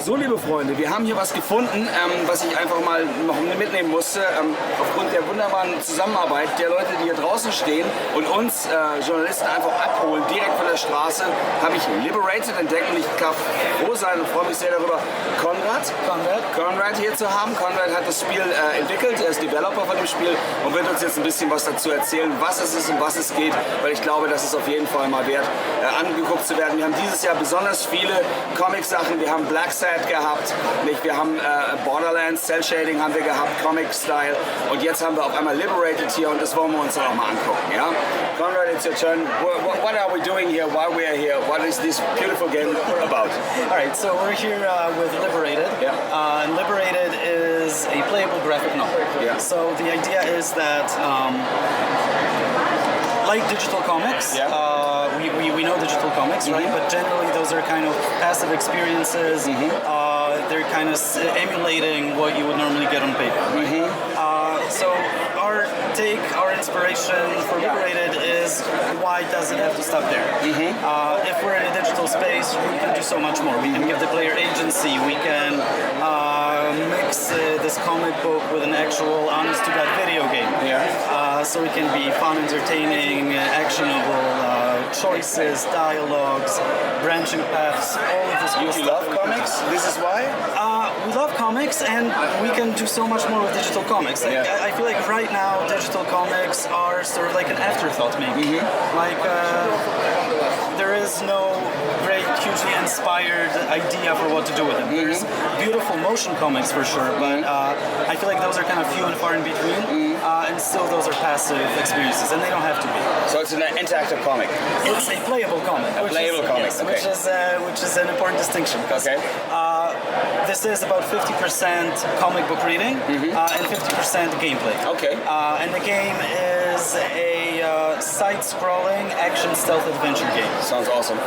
So, liebe Freunde, wir haben hier was gefunden, was ich einfach mal noch mitnehmen musste, aufgrund der wunderbaren Zusammenarbeit der Leute, die hier draußen stehen und uns Journalisten einfach abholen, direkt von der Straße, habe ich Liberated entdeckt und ich darf froh sein und freue mich sehr darüber, Konrad hier zu haben. Konrad hat das Spiel entwickelt, er ist Developer von dem Spiel und wird uns jetzt ein bisschen was dazu erzählen, was es ist und was es geht, weil ich glaube, das ist auf jeden Fall mal wert, angeguckt zu werden. Wir haben dieses Jahr besonders viele Comic-Sachen, wir haben Black Sad gehabt, nicht? Wir haben Borderlands, Cell Shading haben wir gehabt, Comic-Style und jetzt haben wir auf einmal Liberated hier und das wollen wir uns dann auch mal angucken. Ja? Konrad, it's your turn. What are we doing here? Why we are here? What is this beautiful game about? Alright, so we're here with Liberated. Yeah. And Liberated is a playable graphic novel. Yeah. So the idea is that like digital comics, we know digital comics, right? But generally those are kind of passive experiences. They're kind of emulating what you would normally get on paper, right? So our inspiration for Liberated is why does it have to stop there? If we're in a digital space, we can do so much more. We can give the player agency, we can mix this comic book with an actual honest-to-God video game. So it can be fun, entertaining, actionable, choices, dialogues, branching paths, all of this cool stuff. You love comics? This is why? We love comics and we can do so much more with digital comics. Like, I feel like right now digital comics are sort of like an afterthought maybe. Like there is no great, hugely inspired idea for what to do with them. There's beautiful motion comics for sure, but I feel like those are kind of few and far in between. And still those are passive experiences and they don't have to be. So it's an interactive comic? It's a playable comic. Yes, okay. Which is an important distinction. This is about 50% comic book reading and 50% gameplay. Okay. And the game is a side-scrolling action stealth adventure game. Sounds awesome.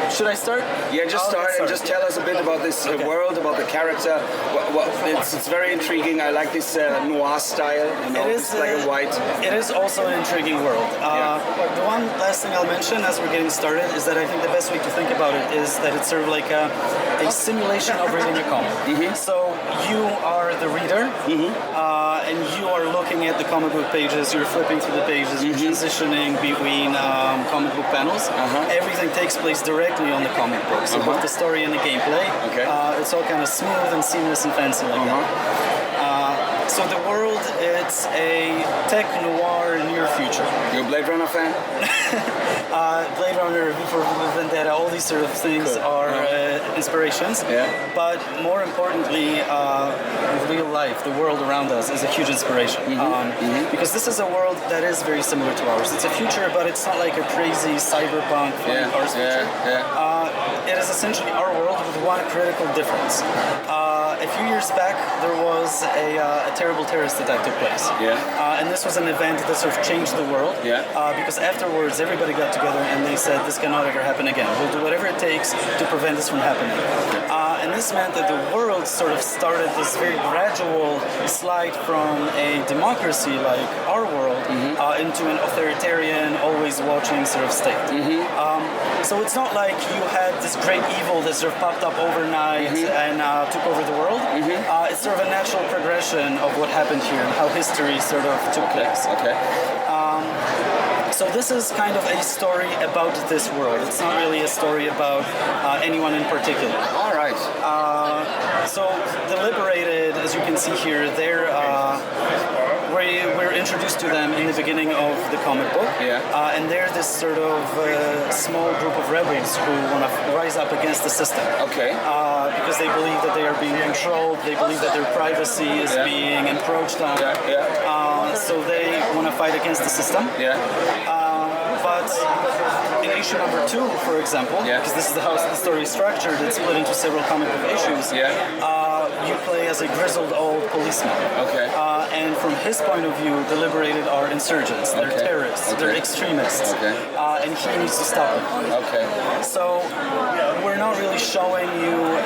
Should I start? Yeah, just start and just tell us a bit about this world, about the character. It's very intriguing. I like this noir style, you know, it's black and white. It is also an intriguing world. The one last thing I'll mention as we're getting started is that I think the best way to think about it is that it's sort of like a simulation of reading a comic. So you are the reader, and you are looking at the comic book pages, you're flipping through the pages, you're transitioning between comic book panels. Everything takes place directly on the comic book. So both the story and the gameplay, it's all kind of smooth and seamless and fancy like that. So the world, it's a tech noir near future. You a Blade Runner fan? Blade Runner, for Vendetta, all these sort of things are inspirations. But more importantly, real life, the world around us is a huge inspiration. Because this is a world that is very similar to ours. It's a future, but it's not like a crazy cyberpunk flying cars future. It is essentially our world with one critical difference. A few years back, there was a terrible terrorist attack took place. And this was an event that sort of changed the world. Because afterwards, everybody got together and they said, this cannot ever happen again. We'll do whatever it takes to prevent this from happening. And this meant that the world sort of started this very gradual slide from a democracy like our world into an authoritarian, always watching sort of state. So it's not like you had this great evil that sort of popped up overnight and took over the world. It's sort of a natural progression of what happened here and how history sort of took place. So this is kind of a story about this world. It's not really a story about anyone in particular. All right. So the Liberated, as you can see here, we're introduced to them in the beginning of the comic book. And they're this sort of small group of rebels who want to rise up against the system. Because they believe that they are being controlled, they believe that their privacy is being encroached on. So they want to fight against the system. But in issue number 2, for example, because this is how the story is structured, it's split into several comic book issues, you play as a grizzled old policeman. And from his point of view, the Liberated are insurgents, they're terrorists, they're extremists, and he needs to stop them. So we're not really showing you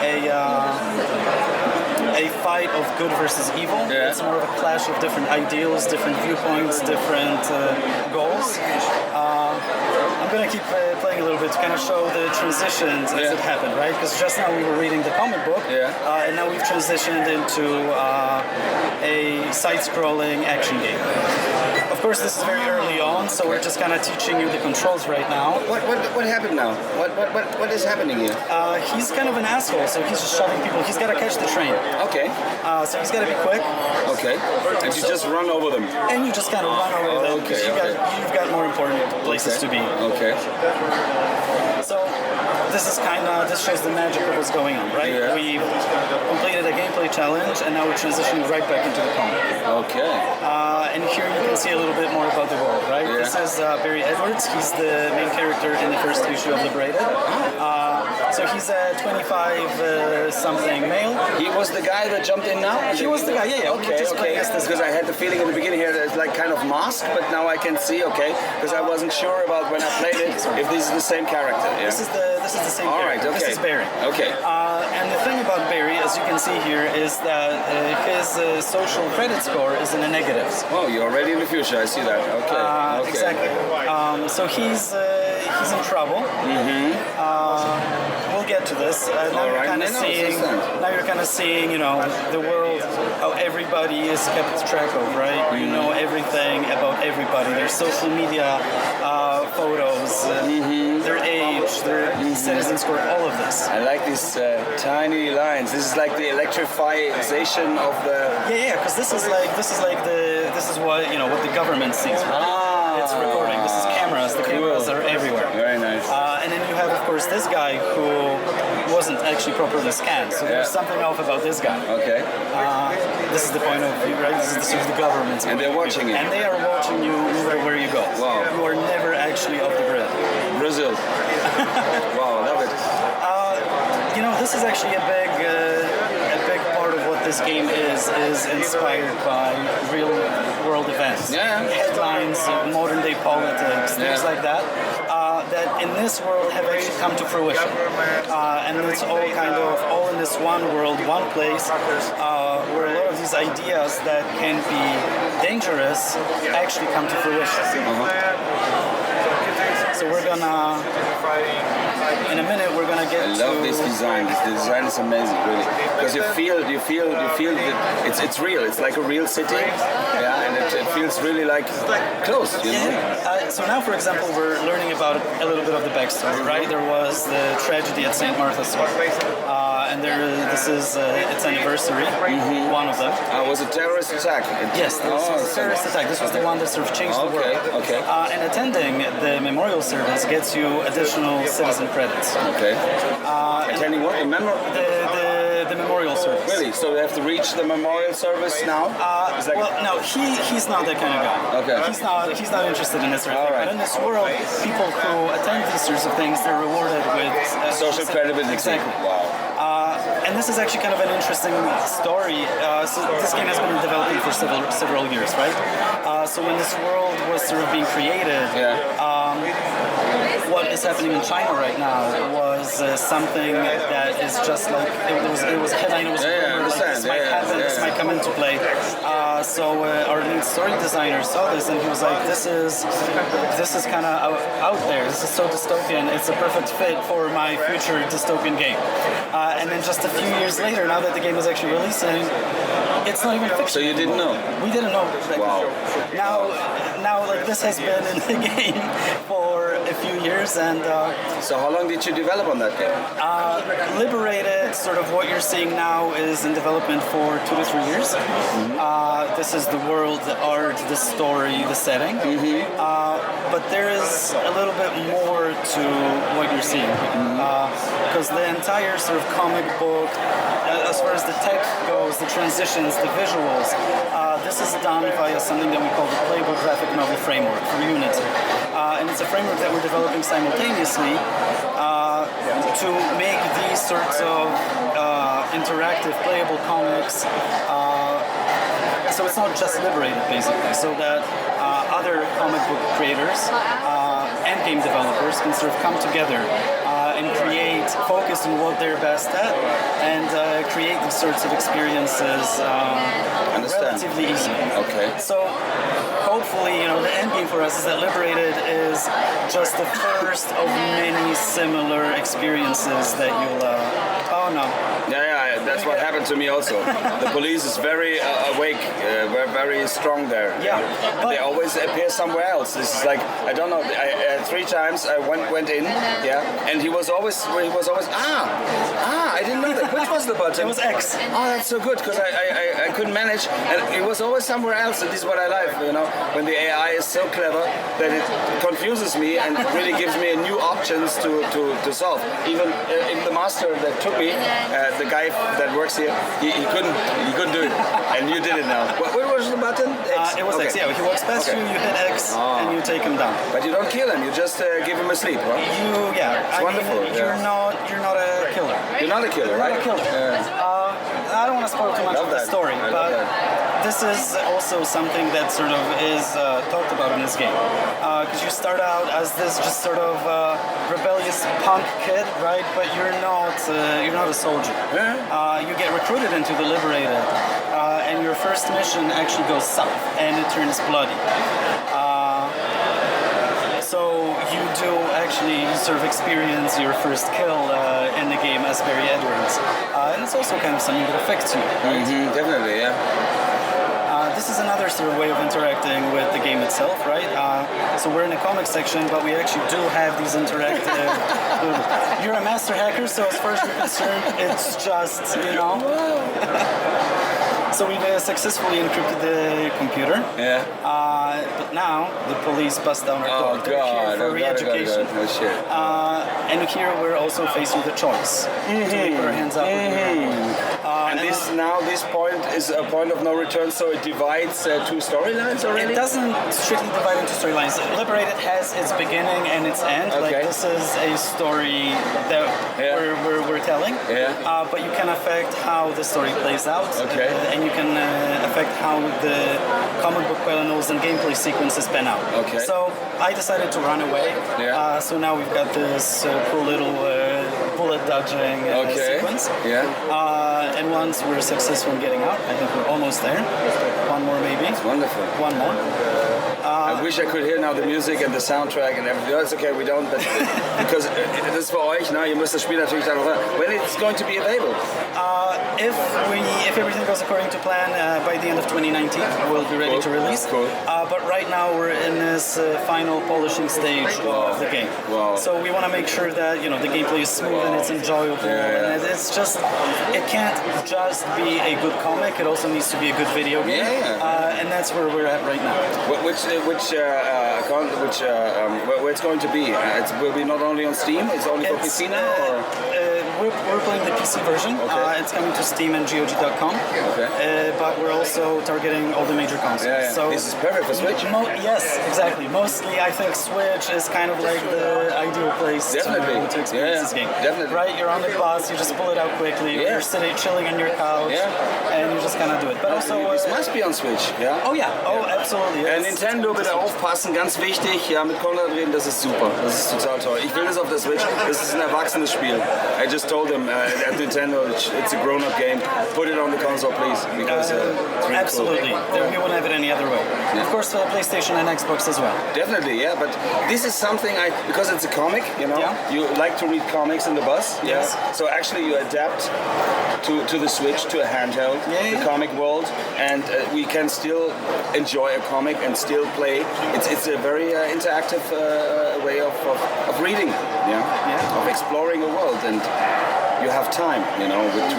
a fight of good versus evil. It's more of a clash of different ideals, different viewpoints, different goals. I'm going to keep playing a little bit to kind of show the transitions as it happened, right? Because just now we were reading the comic book, and now we've transitioned into a side-scrolling action game. Of course, this is very early on, so we're just kind of teaching you the controls right now. What happened now? What is happening here? He's kind of an asshole, so he's just shoving people. He's got to catch the train. Okay. So he's got to be quick. Okay. And you just run over them. And you just kind of run over them because you've got more important places to be. Okay. So this shows the magic of what's going on, right? Yeah. We've completed a gameplay challenge, and now we're transitioning right back into the comic. Okay. And here you can see a little bit more about the world, right? Yeah. This is Barry Edwards. He's the main character in the first issue of Liberated. So he's a 25-something male. He was the guy that jumped in now? He was the guy, yeah. Okay, because I had the feeling in the beginning here that it's like kind of masked, but now I can see, because I wasn't sure about when I played it, if this is the same character. Yeah. This is the same All right, character. okay. This is Barry. Okay. And the thing about Barry, as you can see here, is that his social credit score is in the negatives. Oh, you're already in the future, I see that. Okay. Exactly. So he's in trouble. We'll get to this. Now you're kind of seeing, the world, how everybody is kept track of, right? You know everything about everybody. Their social media photos, their age, their citizen score, all of this. I like these tiny lines. This is like the electrification of the. Yeah, because this is what the government sees, right? It's recording. This is cameras. The cameras are everywhere. Very nice. And then you have, of course, this guy who wasn't actually properly scanned. So there's something off about this guy. Okay. This is the point of view, right? This is the government's And they're watching it. And they are watching you no matter where you go. Wow. You are never actually off the grid. Brazil. Wow, I love it. This is actually a big part of what this game is inspired by real world events. Yeah. Headlines, modern day politics, things like that. That in this world have actually come to fruition. And it's all all in this one world, one place, where a lot of these ideas that can be dangerous actually come to fruition. So we're gonna, in a minute, we're gonna get to... I love this design. The design is amazing, really, because you feel that it's real. It's like a real city, and it feels really like close. You know? So now, for example, we're learning about a little bit of the backstory, right? There was the tragedy at St. Martha's Square, and this is its anniversary, one of them. It was a terrorist attack. Yes, this was a terrorist attack. This was the one that sort of changed the world. Okay. And attending the memorial service gets you additional citizen credits. Okay. Attending what? The memorial service. Really? So we have to reach the memorial service now? No, he's not that kind of guy. Okay. He's not interested in this sort of thing. Right. But in this world, people who attend these sorts of things, they're rewarded with social credibility. Exactly. Wow. And this is actually kind of an interesting story. So this game has been developing for several years, right? So when this world was sort of being created, what is happening in China right now was something that is just like it was a headline. It was rumored, like this might happen, this might come into play. So our lead story designer saw this and he was like, this is kind of out there. This is so dystopian. It's a perfect fit for my future dystopian game. And then just a few years later, now that the game is actually releasing, it's not even fiction. So you didn't know? We didn't know. Wow. Now, like this has been in the game for a few years, and so how long did you develop on that game? Liberated, sort of what you're seeing now, is in development for 2 to 3 years. This is the world, the art, the story, the setting. But there is a little bit more to what you're seeing, because the entire sort of comic book, as far as the tech goes, the transitions, the visuals, this is done via something that we call the Playable Graphic Novel Framework for Unity. And it's a framework that we're developing simultaneously to make these sorts of interactive playable comics. So it's not just Liberated, basically, so that other comic book creators and game developers can sort of come together and create focus on what they're best at and create these sorts of experiences relatively easy. Okay. So hopefully, the end game for us is that Liberated is just the first of many similar experiences that you'll. Oh no. Yeah, that's what happened to me also. The police is very awake, very strong there. Yeah. They always appear somewhere else. This is like, I don't know. 3 times I went in, and he was always I didn't know that. Which was the button? It was X. Oh, that's so good because I couldn't manage, and it was always somewhere else. And this is what I like, when the AI is so clever that it confuses me and really gives me new options to solve. Even the master that took me, the guy that works here, he couldn't do it, and you did it now. What was the button? X? It was X. Yeah, he walks past you, you hit X, and you take him down. But you don't kill him. You just give him a sleep, right? It's wonderful. You're not a killer. You're not a killer, right? Not a killer. I don't want to spoil too much of the story, but this is also something that sort of is talked about in this game. Because you start out as this just sort of rebellious punk kid, right? But you're not a soldier. You get recruited into the Liberated, and your first mission actually goes south, and it turns bloody. So you do actually sort of experience your first kill in the game as Barry Edwards. And it's also kind of something that affects you, right? Mm-hmm, definitely, yeah. This is another sort of way of interacting with the game itself, right? So we're in the comic section, but we actually do have these interactive... You're a master hacker, so as far as you're concerned, it's just, So we've successfully encrypted the computer. Yeah. But now the police bust down our door. They're here for re-education. Oh, shit. And here we're also faced with a choice. Do we put our hands up? And this point is a point of no return, so it divides 2 storylines already? It doesn't strictly divide into storylines. Liberated has its beginning and its end. Okay. Like this is a story that we're telling. Yeah. But you can affect how the story plays out. Okay. And you can affect how the comic book panels and gameplay sequences pan out. Okay. So I decided to run away. Yeah. So now we've got this cool little bullet dodging sequence. Yeah. And once we're successful in getting out, I think we're almost there. One more maybe. It's wonderful. One more. I wish I could hear now the music and the soundtrack and everything. That's okay, we don't, but because das ist für euch, ihr müsst das Spiel natürlich dann noch hören. When it's going to be available? If everything goes according to plan, by the end of 2019, we'll be ready to release. Cool. But right now we're in this final polishing stage of the game. Wow. So we want to make sure that the gameplay is smooth and it's enjoyable. Yeah. And it's just, it can't just be a good comic. It also needs to be a good video game. Yeah. And that's where we're at right now. Where it's going to be? It will be not only on Steam. It's only for PC now, or? We're playing the PC version. Okay. It's coming to Steam and GOG.com. Okay. But we're also targeting all the major consoles. Yeah. So this is perfect for Switch. Yes, exactly. Mostly, I think Switch is kind of like the ideal place to experience this game. Definitely. Right? You're on the bus, you just pull it out quickly. Yeah. You're sitting, chilling on your couch, and you just kind of do it. But also, this must be on Switch, ja? Oh yeah. Oh, absolutely. Nintendo, bitte aufpassen, ganz wichtig. Ja, mit Konrad reden, das ist super. Das ist total toll. Ich will das auf der Switch. Das ist ein erwachsenes Spiel. I just told them at Nintendo it's a grown-up game. Put it on the console, please, because it's really absolutely. cool. We wouldn't have it any other way. Yeah. Of course, PlayStation and Xbox as well. Definitely, yeah. But this is something because it's a comic, you like to read comics in the bus. Yes. Yeah? So actually, you adapt to the Switch, to a handheld, the comic world, and we can still enjoy a comic and still play. It's a very interactive way of reading, of exploring a world, and you have time,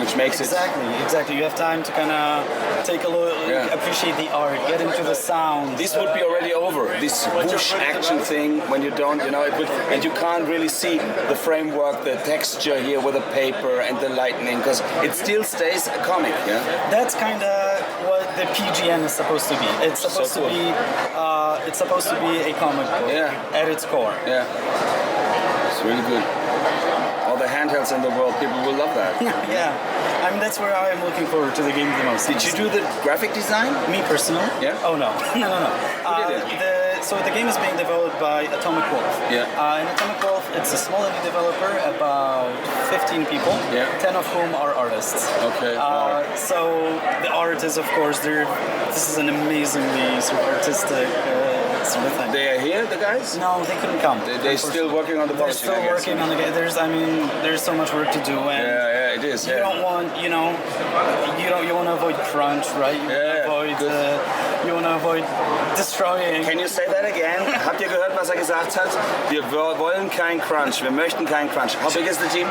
which makes Exactly. You have time to kind of take a look, appreciate the art, get into the sound. This would be already over. This whoosh action thing, when you don't, and you can't really see the framework, the texture here with the paper and the lightning, because it still stays a comic. Yeah. That's kind of what the PGN is supposed to be. It's supposed to be. It's supposed to be a comic book at its core. Yeah. It's really good. All the handhelds in the world, people will love that. Yeah. I mean, that's where I'm looking forward to the game the most. Did you do the graphic design? Me personally? Yeah. Oh no. No. Who did it? So the game is being developed by Atomic Wolf. Yeah. And Atomic Wolf, it's a small indie developer, about 15 15 people, 10 of whom are artists. Okay. So the art is, of course, this is an amazingly sort of artistic sort of thing. They are here, the guys? No, they couldn't come. They're still working on the They're polishing, still working on the game. There's so much work to do, and yeah, it is. you don't want, you want to avoid crunch, right? You want to avoid destroying. Can you say that again? Habt ihr gehört, was gesagt hat? Wir wollen kein Crunch. Wir möchten kein Crunch. How big is the team?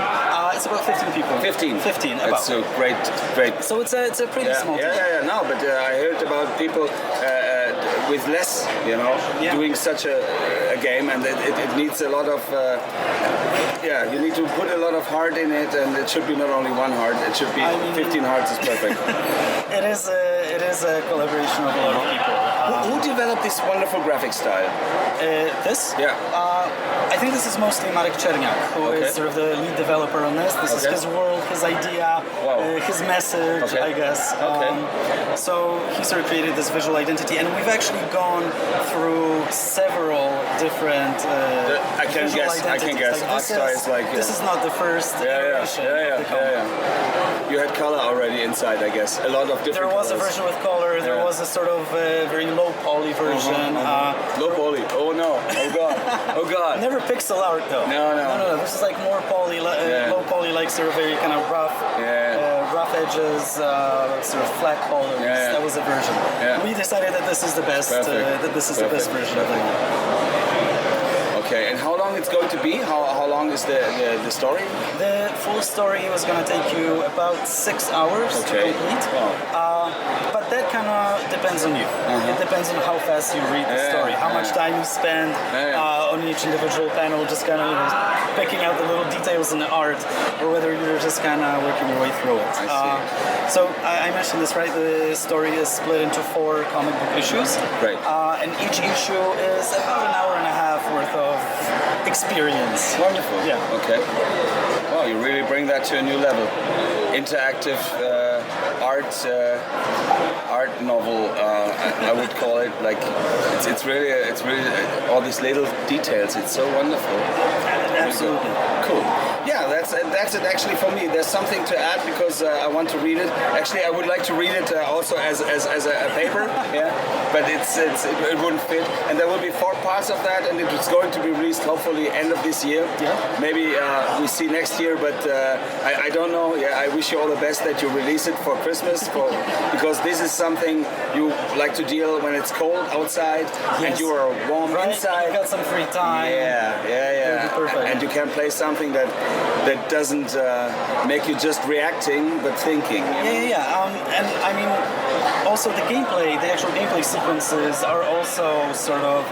It's about 15 people. 15. 15. That's so great. So it's a pretty small team. Yeah. No, but I heard about people with less, doing such a game, and it needs a lot of. You need to put a lot of heart in it, and it should be not only one heart. It should be 15 hearts is perfect. It is a collaboration of a lot of people. Who developed this wonderful graphic style? This? Yeah. I think this is mostly Marek Czerniak, who is sort of the lead developer on this. This is his world, his idea, his message, I guess. So he sort of created this visual identity, and we've actually gone through several different I can guess. This is not the first iteration. You had color already inside, I guess. A lot of different. There was colors. a version with color. There was a sort of very low poly version. Low poly. Oh no. Oh god. Never pixel art though. No. This is like more poly, low poly, like sort of very kind of rough edges, sort of flat colors. That was the version. We decided that this is the best. That this is the best version of the game. Okay, and how long it's going to be? How long is the story? The full story was going to take you about 6 hours to complete. But that kind of depends on you. It depends on how fast you read the story, how much time you spend on each individual panel, just kind of picking out the little details in the art, or whether you're just kind of working your way through it. So I mentioned this, right? The story is split into 4 comic book issues. Right. And each issue is about an hour and a half worth of experience. Wonderful. Yeah. Okay. Wow, you really bring that to a new level. Interactive art novel. I would call it. Like it's really all these little details. It's so wonderful. Absolutely. Cool. Yeah, that's it. Actually, for me, there's something to add because I want to read it. Actually, I would like to read it also as a paper. But it wouldn't fit. And there will be 4 parts of that, and it's going to be released hopefully end of this year. Maybe we see next year, but I don't know. I wish you all the best that you release it for Christmas, because this is something you like to deal when it's cold outside and you are warm inside. You got some free time. Perfect. And you can play something that doesn't make you just reacting, but thinking. And I mean, also the actual gameplay sequences are also sort of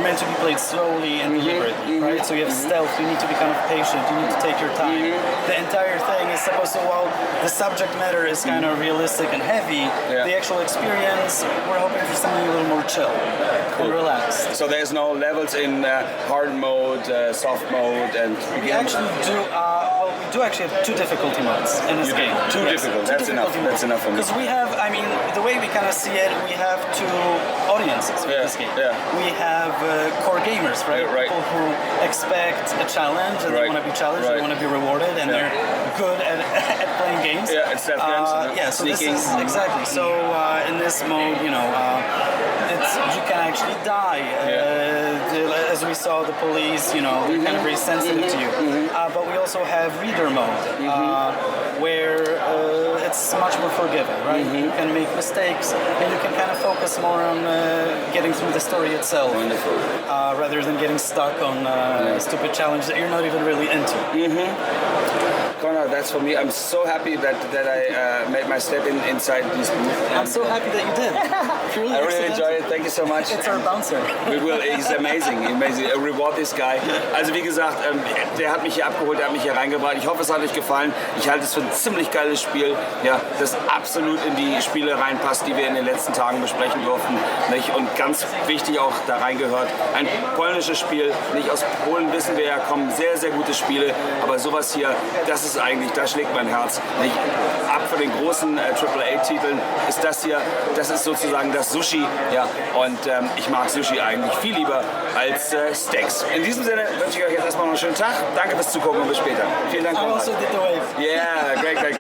meant to be played slowly and deliberately, right? So you have stealth, you need to be kind of patient, you need to take your time. The entire thing is supposed to, while the subject matter is kind of realistic and heavy, the actual experience, we're hoping for something a little more chill and relaxed. So there's no levels in hard mode, soft mode, and... We actually do, we do actually have 2 difficulty modes in this game. Too difficult, that's enough. That's enough for me. Because we have, I mean, the way we kind of see it, we have 2 audiences for this game. We have core gamers, right? People who expect a challenge and they want to be challenged, they want to be rewarded, and they're good at playing games. It's stealth games. So this is exactly. So in this mode, you can actually die. As we saw, the police, they're kind of very sensitive to you. But we also have reader mode, where it's much more forgiving, right? You can make mistakes, and you can kind of focus more on getting through the story itself, rather than getting stuck on a stupid challenge that you're not even really into. Konrad, that's for me. I'm so happy that I made my step inside this booth. I'm so happy that you did. I really enjoy it. Thank you so much. It's our bouncer. We will. He's amazing. Amazing. Reward this guy. Also wie gesagt, der hat mich hier abgeholt, der hat mich hier reingebracht. Ich hoffe, es hat euch gefallen. Ich halte es für ein ziemlich geiles Spiel, das absolut in die Spiele reinpasst, die wir in den letzten Tagen besprechen durften. Nicht? Und ganz wichtig auch da reingehört, ein polnisches Spiel. Nicht aus Polen wissen wir ja, kommen sehr, sehr gute Spiele. Aber sowas hier, das ist ist eigentlich, da schlägt mein Herz. Nicht ab von den großen AAA-Titeln ist das hier, das ist sozusagen das Sushi. Ja, und ich mag Sushi eigentlich viel lieber als Steaks. In diesem Sinne wünsche ich euch jetzt erstmal noch einen schönen Tag. Danke fürs Zugucken und bis später. Vielen Dank. I also did the wave. Yeah, great.